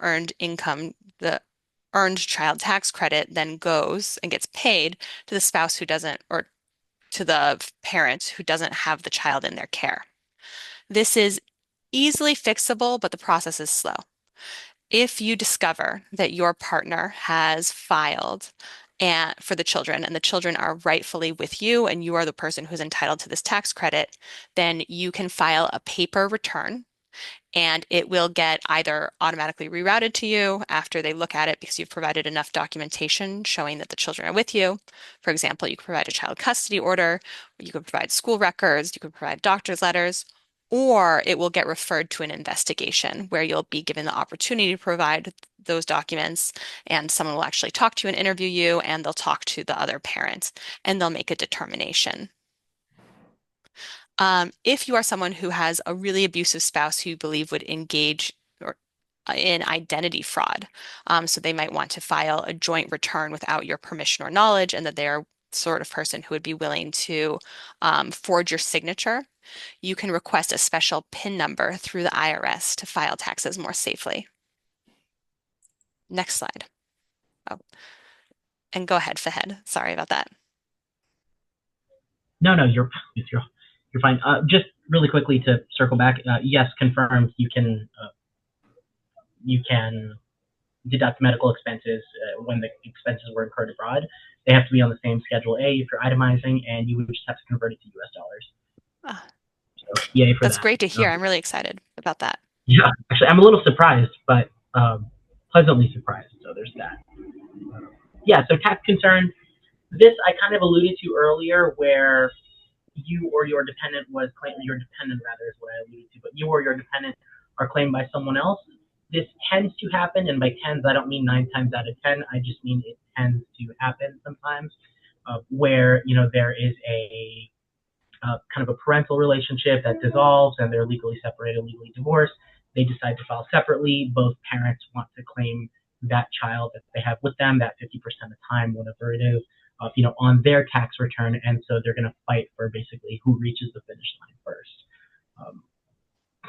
earned child tax credit then goes and gets paid to the spouse who doesn't, or to the parent who doesn't have the child in their care. This is easily fixable, but the process is slow. If you discover that your partner has filed for the children and the children are rightfully with you and you are the person who's entitled to this tax credit, then you can file a paper return and it will get either automatically rerouted to you after they look at it because you've provided enough documentation showing that the children are with you. For example, you could provide a child custody order, you could provide school records, you could provide doctor's letters, or it will get referred to an investigation where you'll be given the opportunity to provide those documents and someone will actually talk to you and interview you and they'll talk to the other parent and they'll make a determination. If you are someone who has a really abusive spouse who you believe would engage or in identity fraud, so they might want to file a joint return without your permission or knowledge, and that they are sort of person who would be willing to forge your signature, you can request a special PIN number through the IRS to file taxes more safely. Next slide. Oh, and go ahead, Fahed. Sorry about that. No, you're fine. Just really quickly to circle back. Yes, confirmed. You can deduct medical expenses when the expenses were incurred abroad. They have to be on the same Schedule A if you're itemizing, and you would just have to convert it to US dollars. So yay for that. That's great to hear. I'm really excited about that. Yeah, actually, I'm a little surprised, but pleasantly surprised. So there's that. Yeah, so tax concern. This I kind of alluded to earlier, where you or your dependent was claimed, your dependent rather is what I alluded to, but you or your dependent are claimed by someone else. This tends to happen, and by tens I don't mean 9 times out of 10. I just mean it tends to happen sometimes, where there is a kind of a parental relationship that dissolves, and they're legally separated, legally divorced. They decide to file separately. Both parents want to claim that child that they have with them, that 50% of the time, whatever it is, on their tax return, and so they're going to fight for basically who reaches the finish line first.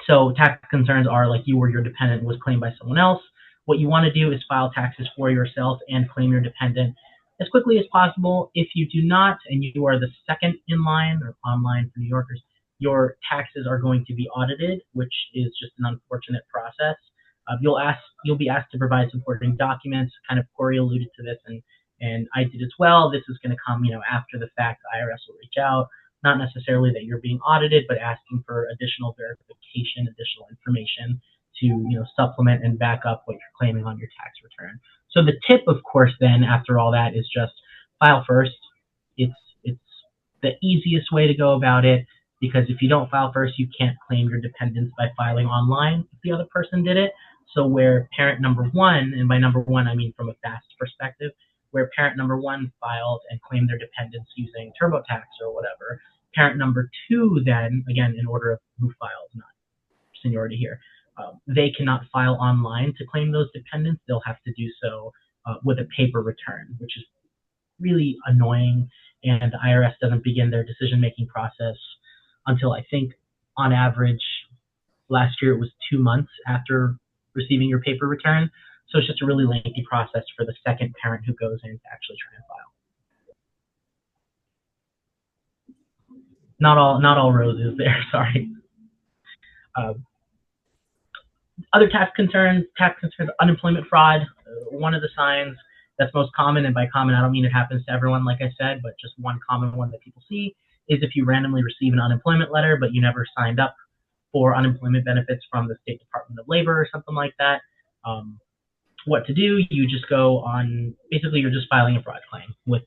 So tax concerns are like you or your dependent was claimed by someone else. What you want to do is file taxes for yourself and claim your dependent as quickly as possible. If you do not, and you are the second in line or online for New Yorkers, your taxes are going to be audited, which is just an unfortunate process. You'll be asked to provide supporting documents. Kind of Corey alluded to this, and I did as well. This is going to come, after the fact. The IRS will reach out, not necessarily that you're being audited, but asking for additional verification, additional information to, supplement and back up what you're claiming on your tax return. So the tip, of course, then after all that is just file first. It's the easiest way to go about it, because if you don't file first, you can't claim your dependents by filing online if the other person did it. So where parent number one, and by number one I mean from a FAST perspective, where parent number one filed and claimed their dependents using TurboTax or whatever, parent number two then, again, in order of who filed, not seniority here, they cannot file online to claim those dependents. They'll have to do so with a paper return, which is really annoying, and the IRS doesn't begin their decision-making process until, I think, on average, last year it was 2 months after receiving your paper return. So it's just a really lengthy process for the second parent who goes in to actually try and file. Not all roses there, sorry. Other tax concerns, unemployment fraud. One of the signs that's most common, and by common I don't mean it happens to everyone, like I said, but just one common one that people see is if you randomly receive an unemployment letter, but you never signed up for unemployment benefits from the State Department of Labor or something like that. What to do? You just go on. Basically, you're just filing a fraud claim with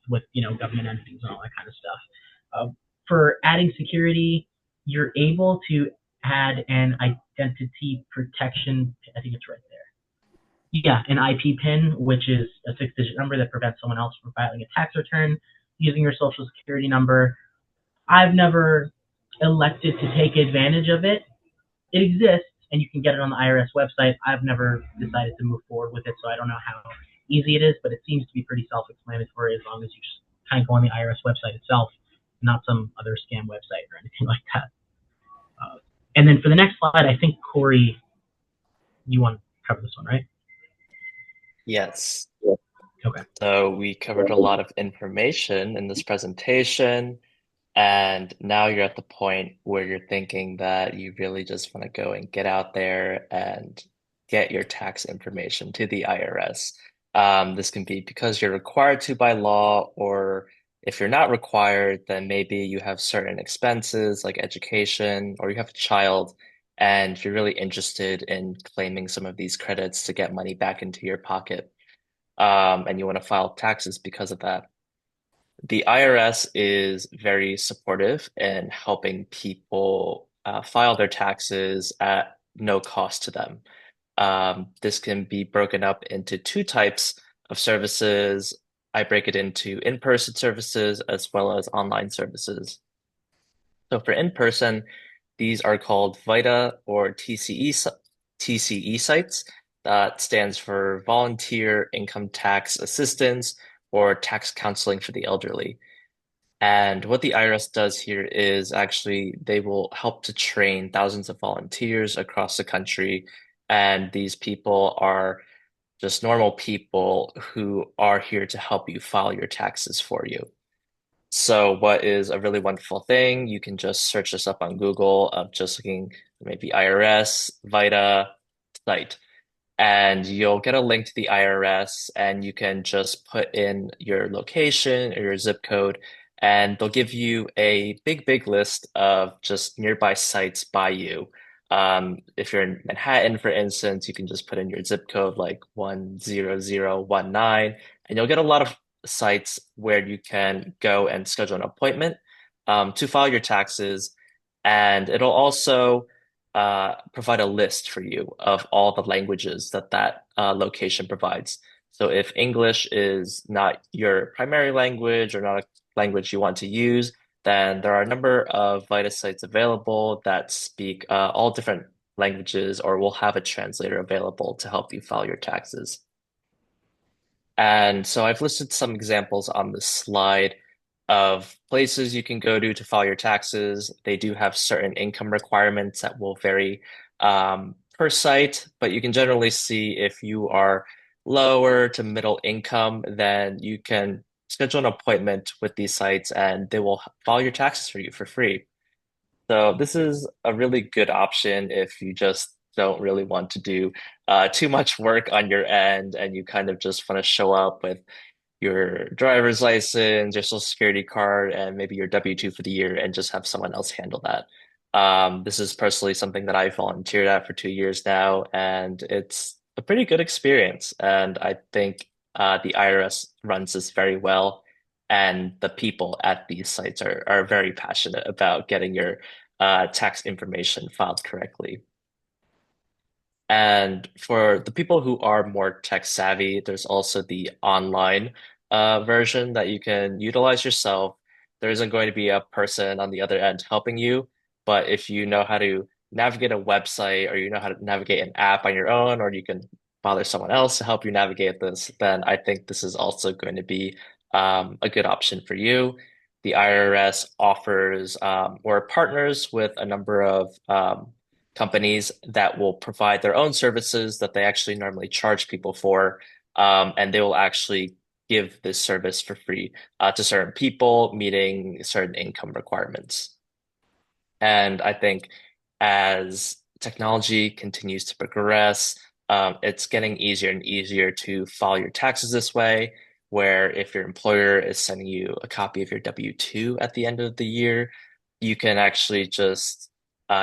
government entities and all that kind of stuff. For adding security, you're able to add an identity protection. I think it's right there. Yeah, an IP PIN, which is a 6-digit number that prevents someone else from filing a tax return using your social security number. I've never elected to take advantage of it. It exists, and you can get it on the IRS website. I've never decided to move forward with it, so I don't know how easy it is, but it seems to be pretty self-explanatory as long as you just kind of go on the IRS website itself, not some other scam website or anything like that. And then for the next slide, I think, Corey, you want to cover this one, right? Yes. Okay. So we covered a lot of information in this presentation, and now you're at the point where you're thinking that you really just want to go and get out there and get your tax information to the IRS. This can be because you're required to by law, or if you're not required, then maybe you have certain expenses like education, or you have a child, and you're really interested in claiming some of these credits to get money back into your pocket. And you want to file taxes because of that. The IRS is very supportive in helping people file their taxes at no cost to them. This can be broken up into 2 types of services. I break it into in-person services as well as online services. So for in-person, these are called VITA or TCE sites. That stands for Volunteer Income Tax Assistance or Tax Counseling for the Elderly. And what the IRS does here is actually they will help to train thousands of volunteers across the country. And these people are just normal people who are here to help you file your taxes for you. So, what is a really wonderful thing? You can just search this up on Google of just looking maybe IRS, VITA site, and you'll get a link to the IRS, and you can just put in your location or your zip code, and they'll give you a big list of just nearby sites by you. If you're in Manhattan, for instance, you can just put in your zip code like 10019, and you'll get a lot of sites where you can go and schedule an appointment to file your taxes, and it'll also provide a list for you of all the languages that location provides. So if English is not your primary language or not a language you want to use, then there are a number of VITA sites available that speak all different languages or will have a translator available to help you file your taxes. And so I've listed some examples on the slide of places you can go to file your taxes. They do have certain income requirements that will vary per site, but you can generally see if you are lower to middle income, then you can schedule an appointment with these sites and they will file your taxes for you for free. So this is a really good option if you just don't really want to do too much work on your end and you kind of just want to show up with your driver's license, your social security card, and maybe your W-2 for the year and just have someone else handle that. This is personally something that I volunteered at for 2 years now, and it's a pretty good experience. And I think the IRS runs this very well, and the people at these sites are very passionate about getting your tax information filed correctly. And for the people who are more tech savvy, there's also the online version that you can utilize yourself. There isn't going to be a person on the other end helping you, but if you know how to navigate a website or you know how to navigate an app on your own, or you can bother someone else to help you navigate this, then I think this is also going to be a good option for you. The IRS offers or partners with a number of companies that will provide their own services that they actually normally charge people for, and they will actually give this service for free to certain people meeting certain income requirements. And I think as technology continues to progress, it's getting easier and easier to file your taxes this way, where if your employer is sending you a copy of your W-2 at the end of the year, you can actually just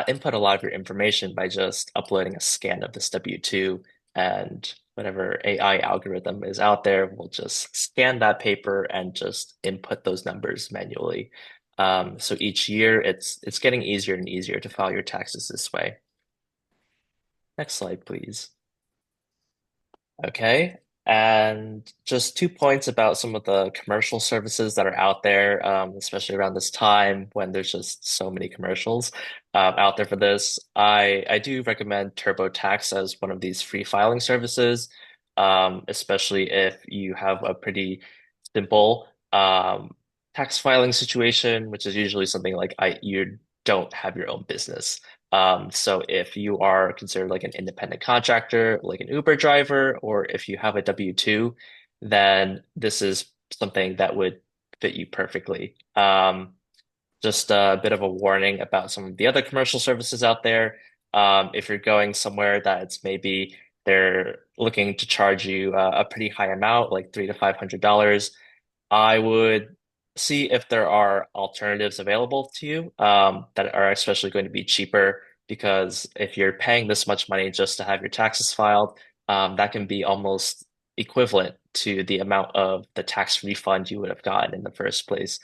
input a lot of your information by just uploading a scan of this W-2, and whatever AI algorithm is out there will just scan that paper and just input those numbers manually. So each year it's getting easier and easier to file your taxes this way. Next slide, please. Okay. And just 2 points about some of the commercial services that are out there, especially around this time when there's just so many commercials out there for this. I do recommend TurboTax as one of these free filing services, especially if you have a pretty simple tax filing situation, which is usually something like you don't have your own business. So if you are considered like an independent contractor, like an Uber driver, or if you have a W-2, then this is something that would fit you perfectly. Just a bit of a warning about some of the other commercial services out there. If you're going somewhere that's maybe they're looking to charge you a pretty high amount, like $300 to $500, I would see if there are alternatives available to you that are especially going to be cheaper. Because if you're paying this much money just to have your taxes filed, that can be almost equivalent to the amount of the tax refund you would have gotten in the first place.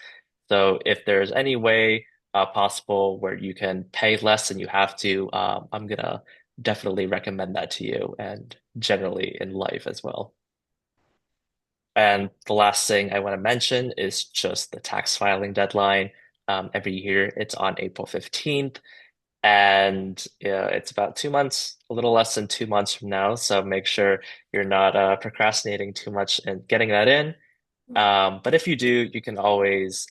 So if there's any way possible where you can pay less than you have to, I'm gonna definitely recommend that to you and generally in life as well. And the last thing I want to mention is just the tax filing deadline. Every year it's on April 15th, and yeah, it's about 2 months, a little less than 2 months from now. So make sure you're not procrastinating too much and getting that in. But if you do, you can always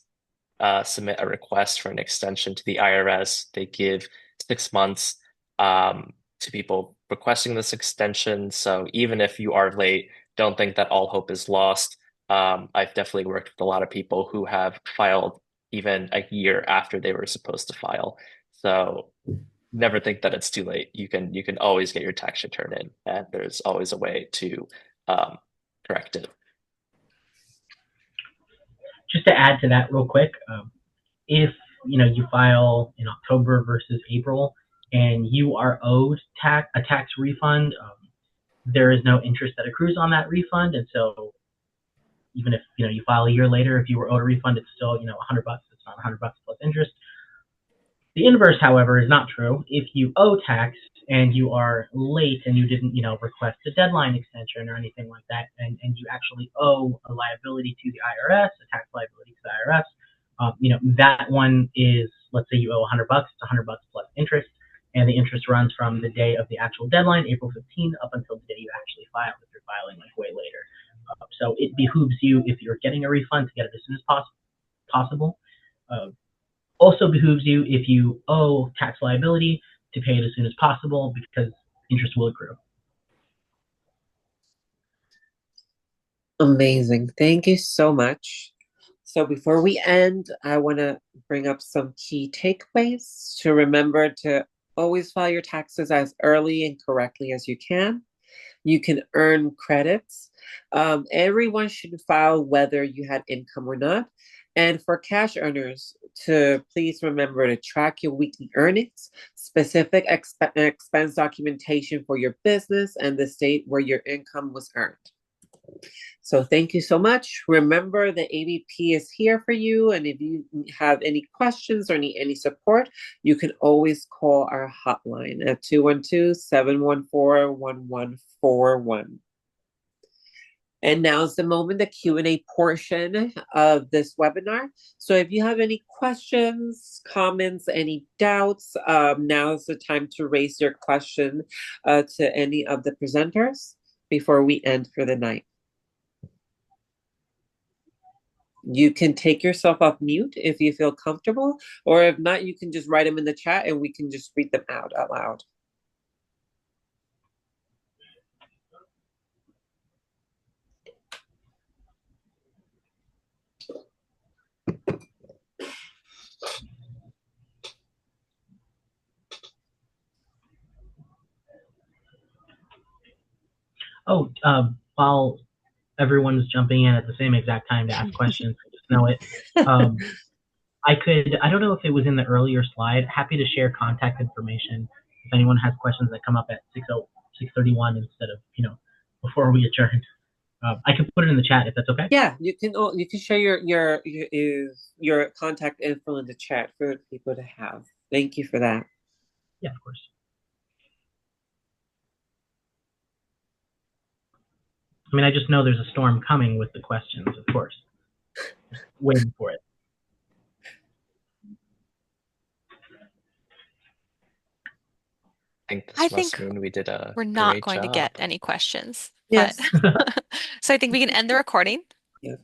submit a request for an extension to the IRS. They give 6 months to people requesting this extension. So even if you are late, don't think that all hope is lost. I've definitely worked with a lot of people who have filed even a year after they were supposed to file. So never think that it's too late. You can always get your tax return in, and there's always a way to correct it. Just to add to that real quick, if you file in October versus April and you are owed a tax refund, there is no interest that accrues on that refund, and so even if you file a year later, if you were owed a refund, it's still $100. It's not $100 plus interest. The inverse, however, is not true. If you owe tax and you are late and you didn't request a deadline extension or anything like that, and you actually owe a liability to the IRS, a tax liability to the IRS, that one is, let's say you owe $100, it's $100 plus interest, and the interest runs from the day of the actual deadline, April 15, up until the day you actually file, if you're filing like way later. So it behooves you, if you're getting a refund, to get it as soon as possible. Also behooves you, if you owe tax liability, to pay it as soon as possible, because interest will accrue. Amazing. Thank you so much. So before we end, I want to bring up some key takeaways to remember to always file your taxes as early and correctly as you can. You can earn credits. Everyone should file whether you had income or not. And for cash earners, to please remember to track your weekly earnings, specific expense documentation for your business, and the state where your income was earned. So thank you so much. Remember, the AVP is here for you. And if you have any questions or need any support, you can always call our hotline at 212-714-1141. And now's the moment, the Q&A portion of this webinar. So if you have any questions, comments, any doubts, now's the time to raise your question to any of the presenters before we end for the night. You can take yourself off mute if you feel comfortable, or if not, you can just write them in the chat and we can just read them out loud. While everyone's jumping in at the same exact time to ask questions, just know it. I don't know if it was in the earlier slide, happy to share contact information if anyone has questions that come up at 6:31 instead of, before we adjourn. I can put it in the chat if that's okay. Yeah, you can share your contact info in the chat for people to have. Thank you for that. Yeah, of course. I mean, I just know there's a storm coming with the questions, of course. Waiting for it. I think we did we're not going to get any questions. Yes. But so I think we can end the recording. Yeah.